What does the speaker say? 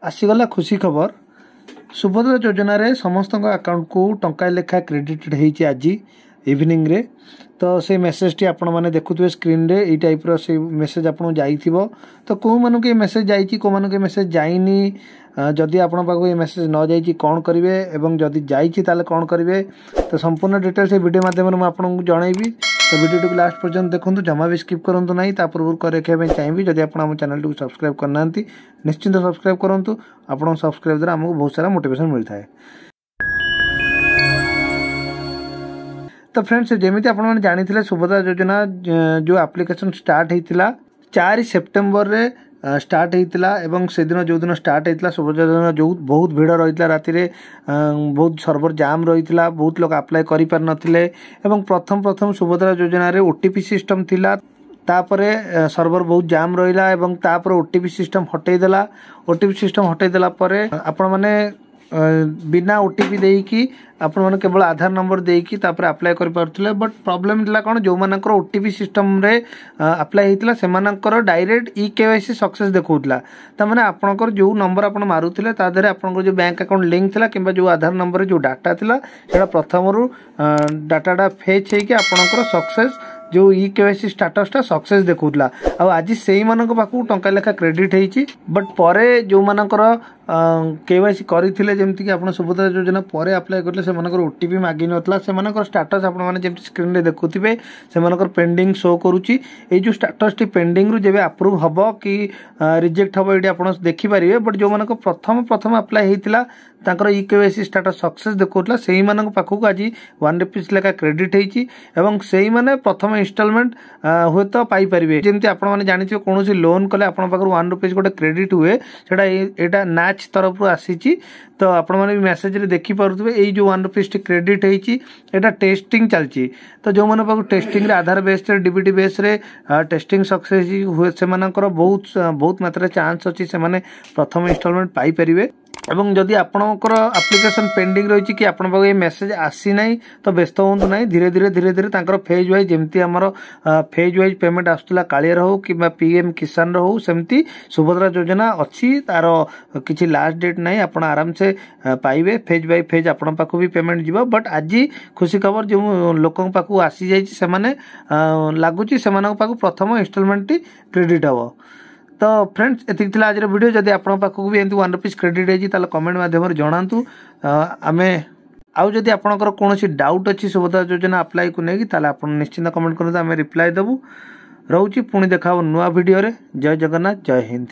आसीगला खुशी खबर सुभद्रा योजना रे समस्त अकाउंट को टंका लेखा क्रेडिटेड होती आज इवनिंग रे। तो से मेसेज टी आपण माने देखुथुवे स्क्रीन रे ई टाइप रो से मेसेज आपन जाइथिबो। तो को मानु के मेसेज जाइछि को मानु के मेसेज जाइनी जदि आपण पाखो ये मेसेज न जाइछि कोन करिवे एवं जदि जाइछि ताले कोन करिवे तो संपूर्ण डिटेल्स ए वीडियो माध्यम रे म आपन जणाइबी। तो वीडियो को लास्ट पर्यंत देखंतु जमा भी स्किप करंतु नाही। ता पूर्व करे के चाहिए जदि आपण हम चैनल को सब्सक्राइब करना निश्चिंत सब्सक्राइब करंतु। आपण सब्सक्राइब द्वारा हमको बहुत सारा मोटिवेशन मिलता है। तो फ्रेंड्स जमीती आप जानी सुभद्रा योजना जो एप्लिकेशन स्टार्ट होता 4 सेप्टेम्बर रे स्टार्ट होता एवं से दिन जो दिन स्टार्ट होता सुभद्रा योजना जो बहुत भीड़ रही राति बहुत सर्वर जाम रही बहुत लोग अप्लाई कर पार नथिले एवं प्रथम सुभद्रा योजना रे ओटीपी सिस्टम थिला तापरे सर्वर बहुत जाम रहिला एवं तापर ओटीपी सिस्टम हटेदेला। ओटीपी सिस्टम हटेदेला परे आपण माने बिना ओटीपी देकी आपण माने केवल आधार नंबर देकी तापर अप्लाई कर पारथले। बट प्रॉब्लम दिला कोन जो मानकर ओटीपी सिस्टम रे अप्लाई हेतिला से मानकर डायरेक्ट ई केवाईसी सक्सेस देखौतला। त माने आपनकर जो नंबर आपण मारुथिले ता देरे आपनकर जो बैंक अकाउंट लिंक थिला किबा जो आधार नंबर रे जो डाटा थिला सेडा प्रथमरु डाटाडा फेच हेकी आपनकर सक्सेस जो ई केवाईसी स्टेटस टा सक्सेस देखौतला। आ आज सेही मानक पाखु टंका लेखा क्रेडिट हेची। बट परे जो मानकर केवाईसी करिथिले जेमति कि आपण सुभद्रा योजना परे अप्लाई करले से मानकर ओटीपी मागी नथला से मानकर स्टेटस आपण माने जेमति स्क्रीन रे देखुथिबे से मानकर पेंडिंग शो करूची। ए जो स्टेटस टी पेंडिंग रु जेबे अप्रूव हबो कि रिजेक्ट हबो एटी आपण देखि परिबे। बट जो मानकर प्रथम अप्लाई हेतिला तांकर ई केवाईसी स्टेटस सक्सेस देखौतला सेही मानक पाखु आज 1 रुपीस लेखा क्रेडिट हेची एवं सेही माने प्रथम इंस्टॉलमेंट हुए तो पाई परिबे। जेमति आपण माने जानिथिबे कोनोसी लोन कले आपण पाखर 1 रुपीस गोटे क्रेडिट हुए सेटा एटा नाच तरफ आसीची। तो आपण माने मेसेज रे देखि पारुथबे एई जो 1 रुपीस टी क्रेडिट हेची एटा टेस्टिंग चलची। तो जो माने पाखु टेस्टिंग रे आधार बेस रे डीबीटी बेस रे टेस्टिंग सक्सेस हुए से मानकर बहुत मात्रा चांस अछि से माने प्रथम इंस्टॉलमेंट पाई परिबे। एवं जदि आपणकर एप्लिकेशन पेंडिंग रही कि आपण पाखु ये मेसेज आसी नाही तो व्यस्त होंतु नाही। धीरे धीरे तांकर फेज वाइज जेमति हमर फेज वाइज पेमेंट आस्तला कालियर हो कि पीएम किसान हो सेमति सुभद्रा योजना अछि तार किछि लास्ट डेट नाही। आपण आराम से पाइबे फेज बाय फेज आपण पाखु भी पेमेंट जीवो। बट आज खुशी खबर जो लोकन पाखु आसी जाई से माने लागुची से मानक पाखु प्रथम इंस्टॉलमेंट टी क्रेडिट हबो। तो फ्रेंड्स एतिक थिला आज वीडियो जदि आपण पाखु भी एंती 1 रुपीस क्रेडिट हेजी ताले कमेंट माध्यम जणांतु आमे आउ जदि आपनकर कोनोसी डाउट अछि सुभद्रा योजना अप्लाई को नेकी ताले आपण निश्चित कमेंट करନ୍ତୁ आमे रिप्लाई देबु। रहउची पुणी देखाव नुवा वीडियो रे। जय जगन्नाथ जय हिंद।